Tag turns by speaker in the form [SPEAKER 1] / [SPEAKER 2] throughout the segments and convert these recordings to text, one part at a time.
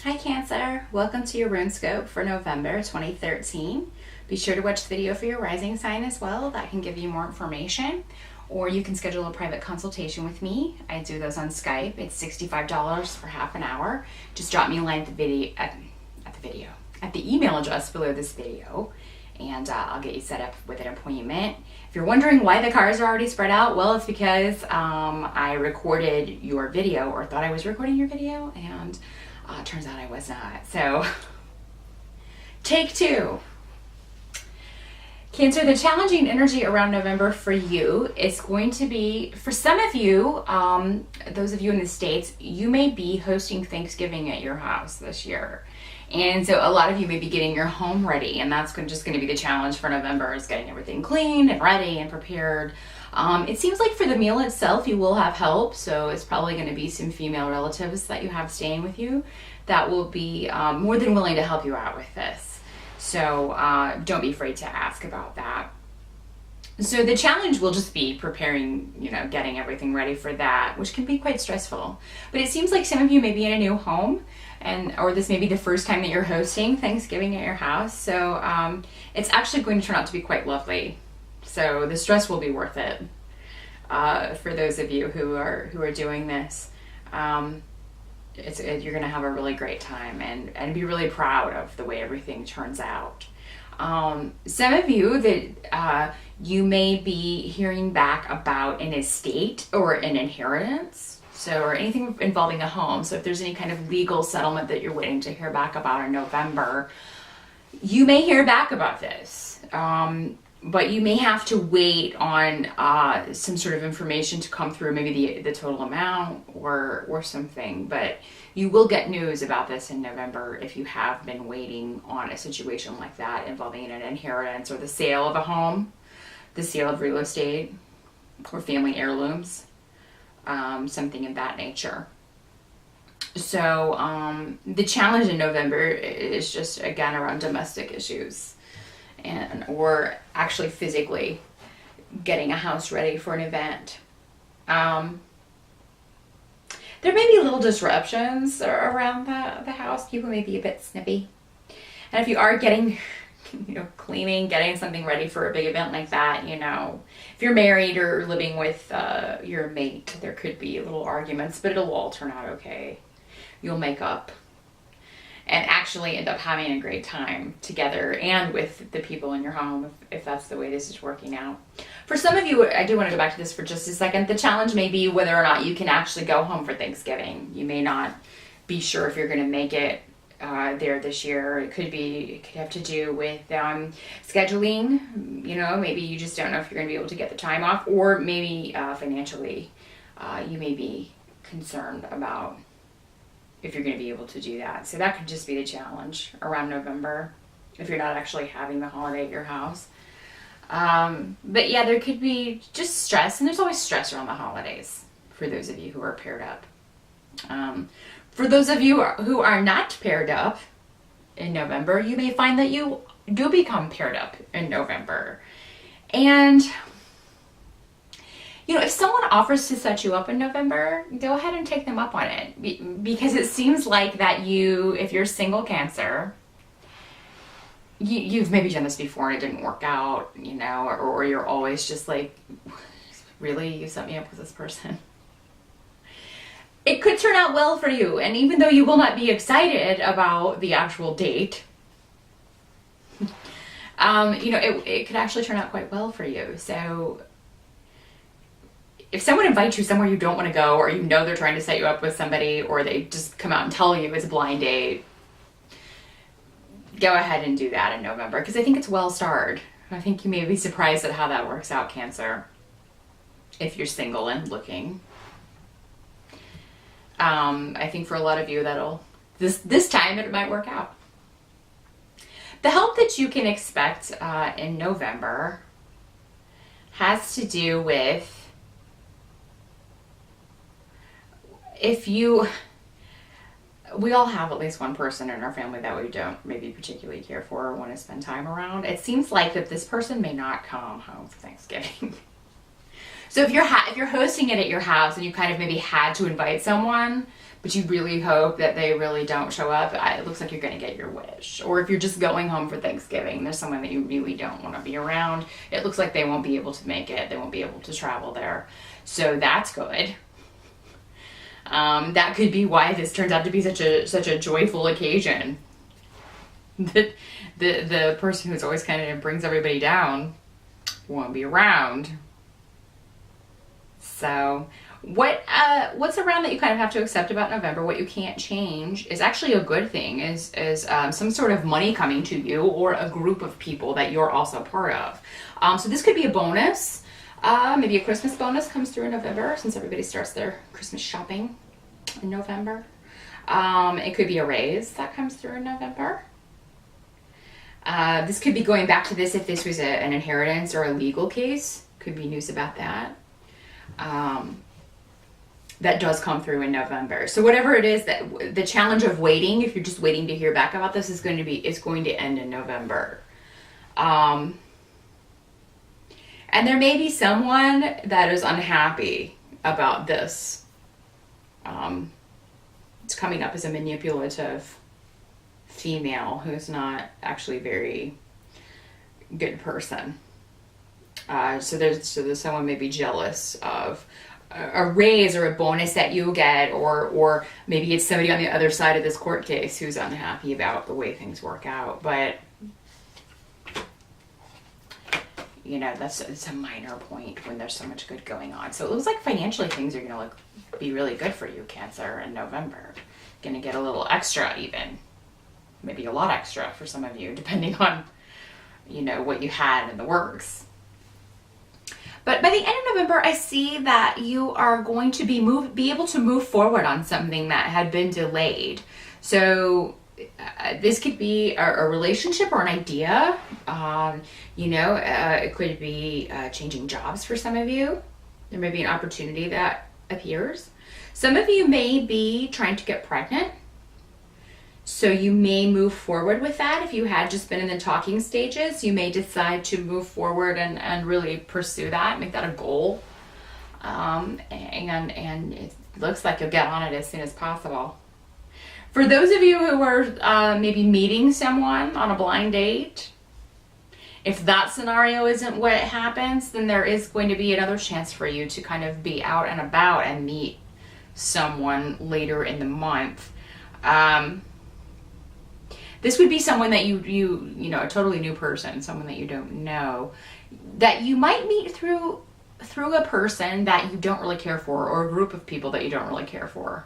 [SPEAKER 1] Hi Cancer, welcome to your Runescope for November 2013. Be sure to watch the video for your rising sign as well. That can give you more information. Or you can schedule a private consultation with me. I do those on Skype. It's $65 for half an hour. Just drop me a line at the email address below this video, and I'll get you set up with an appointment. If you're wondering why the cards are already spread out, well, it's because I recorded your video, or thought I was recording your video, and turns out I was not. So, take two. Cancer, the challenging energy around November for you is going to be, for some of you, those of you in the States, you may be hosting Thanksgiving at your house this year. And so a lot of you may be getting your home ready, and that's just going to be the challenge for November, is getting everything clean and ready and prepared. It seems like for the meal itself, you will have help, so it's probably going to be some female relatives that you have staying with you that will be more than willing to help you out with this. So don't be afraid to ask about that. So the challenge will just be preparing, getting everything ready for that, which can be quite stressful. But it seems like some of you may be in a new home, or this may be the first time that you're hosting Thanksgiving at your house. So it's actually going to turn out to be quite lovely. So the stress will be worth it for those of you who are doing this. You're going to have a really great time and be really proud of the way everything turns out. Some of you that you may be hearing back about an estate or an inheritance, or anything involving a home. So if there's any kind of legal settlement that you're waiting to hear back about in November, you may hear back about this. But you may have to wait on some sort of information to come through, maybe the total amount or something. But you will get news about this in November if you have been waiting on a situation like that involving an inheritance or the sale of a home, the sale of real estate, or family heirlooms, something of that nature. So the challenge in November is just, again, around domestic issues. Or actually physically getting a house ready for an event. There may be little disruptions around the house. People may be a bit snippy. And if you are getting, cleaning, getting something ready for a big event like that, if you're married or living with your mate, there could be little arguments, but it'll all turn out okay. You'll make up and actually end up having a great time together and with the people in your home, if that's the way this is working out. For some of you, I do want to go back to this for just a second. The challenge may be whether or not you can actually go home for Thanksgiving. You may not be sure if you're going to make it there this year. It could have to do with scheduling. Maybe you just don't know if you're going to be able to get the time off, or maybe financially, you may be concerned about if you're going to be able to do that. So that could just be the challenge around November if you're not actually having the holiday at your house. But yeah, there could be just stress, and there's always stress around the holidays for those of you who are paired up. For those of you who are not paired up in November, you may find that you do become paired up in November. And if someone offers to set you up in November, go ahead and take them up on it. Because it seems like that if you're single Cancer, you've maybe done this before and it didn't work out, or you're always just like, really, you set me up with this person? It could turn out well for you. And even though you will not be excited about the actual date, it could actually turn out quite well for you. So if someone invites you somewhere you don't want to go, or they're trying to set you up with somebody, or they just come out and tell you it's a blind date, go ahead and do that in November, because I think it's well starred. I think you may be surprised at how that works out, Cancer, if you're single and looking. I think for a lot of you this time it might work out. The help that you can expect in November has to do with, we all have at least one person in our family that we don't maybe particularly care for or want to spend time around. It seems like that this person may not come home for Thanksgiving. So if you're hosting it at your house and you kind of maybe had to invite someone, but you really hope that they really don't show up, it looks like you're going to get your wish. Or if you're just going home for Thanksgiving, there's someone that you really don't want to be around, it looks like they won't be able to make it. They won't be able to travel there. So that's good. That could be why this turns out to be such a joyful occasion. The person who's always kind of brings everybody down won't be around. So what's around that you kind of have to accept about November, what you can't change, is actually a good thing, is some sort of money coming to you, or a group of people that you're also part of. So this could be a bonus. Maybe a Christmas bonus comes through in November, since everybody starts their Christmas shopping in November. It could be a raise that comes through in November. This could be going back to this if this was an inheritance or a legal case. Could be news about that. That does come through in November. So whatever it is, that the challenge of waiting, if you're just waiting to hear back about this, it's going to end in November. And there may be someone that is unhappy about this. It's coming up as a manipulative female who's not actually a very good person. So there's someone maybe jealous of a raise or a bonus that you get, or maybe it's somebody on the other side of this court case who's unhappy about the way things work out. But you know, it's a minor point when there's so much good going on. So it looks like financially things are going to be really good for you, Cancer, in November. Going to get a little extra, even maybe a lot extra for some of you, depending on, you know, what you had in the works. But by the end of November, I see that you are going to be able to move forward on something that had been delayed. So this could be a relationship or an idea. It could be changing jobs for some of you. There may be an opportunity that appears. Some of you may be trying to get pregnant. So you may move forward with that. If you had just been in the talking stages, you may decide to move forward and really pursue that, make that a goal. And it looks like you'll get on it as soon as possible. For those of you who are maybe meeting someone on a blind date, if that scenario isn't what happens, then there is going to be another chance for you to kind of be out and about and meet someone later in the month. This would be someone that you know, a totally new person, someone that you don't know, that you might meet through a person that you don't really care for, or a group of people that you don't really care for.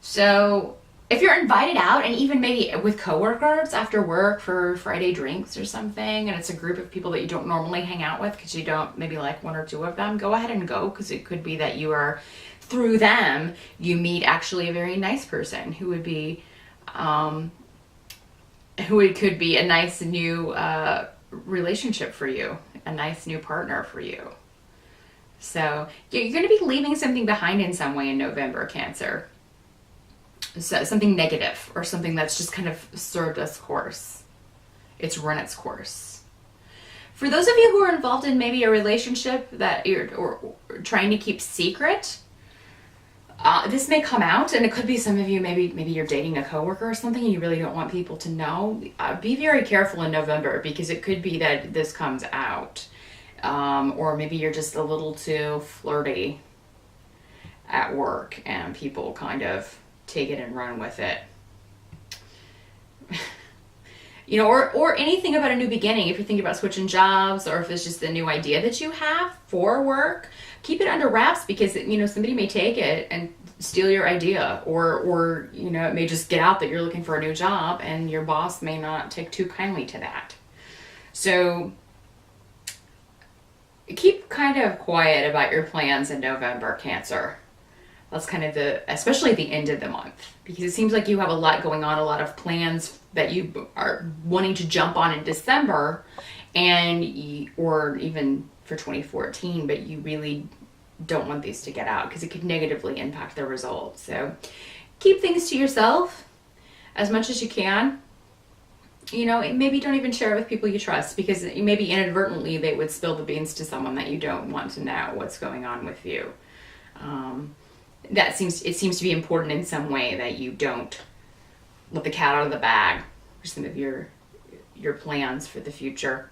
[SPEAKER 1] So if you're invited out, and even maybe with coworkers after work for Friday drinks or something, and it's a group of people that you don't normally hang out with because you don't maybe like one or two of them, go ahead and go, because it could be that you are, through them, you meet actually a very nice person who would be could be a nice new relationship for you, a nice new partner for you. So you're going to be leaving something behind in some way in November, Cancer. So something negative, or something that's just kind of served its course. It's run its course. For those of you who are involved in maybe a relationship that you're trying to keep secret, this may come out, and it could be some of you, maybe you're dating a coworker or something and you really don't want people to know. Be very careful in November, because it could be that this comes out. Or maybe you're just a little too flirty at work and people kind of take it and run with it. You know, or anything about a new beginning. If you're thinking about switching jobs, or if it's just a new idea that you have for work, keep it under wraps, because you know, somebody may take it and steal your idea, or you know, it may just get out that you're looking for a new job, and your boss may not take too kindly to that. So keep kind of quiet about your plans in November, Cancer. That's kind of especially the end of the month, because it seems like you have a lot going on, a lot of plans that you are wanting to jump on in December, or even for 2014, but you really don't want these to get out, because it could negatively impact the results. So keep things to yourself as much as you can. You know, maybe don't even share it with people you trust, because maybe inadvertently they would spill the beans to someone that you don't want to know what's going on with you. it seems to be important in some way that you don't let the cat out of the bag for some of your plans for the future.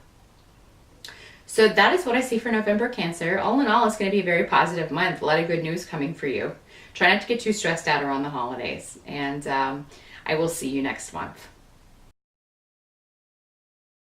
[SPEAKER 1] So that is what I see for November, Cancer. All in all, it's going to be a very positive month. A lot of good news coming for you. Try not to get too stressed out around the holidays. And I will see you next month.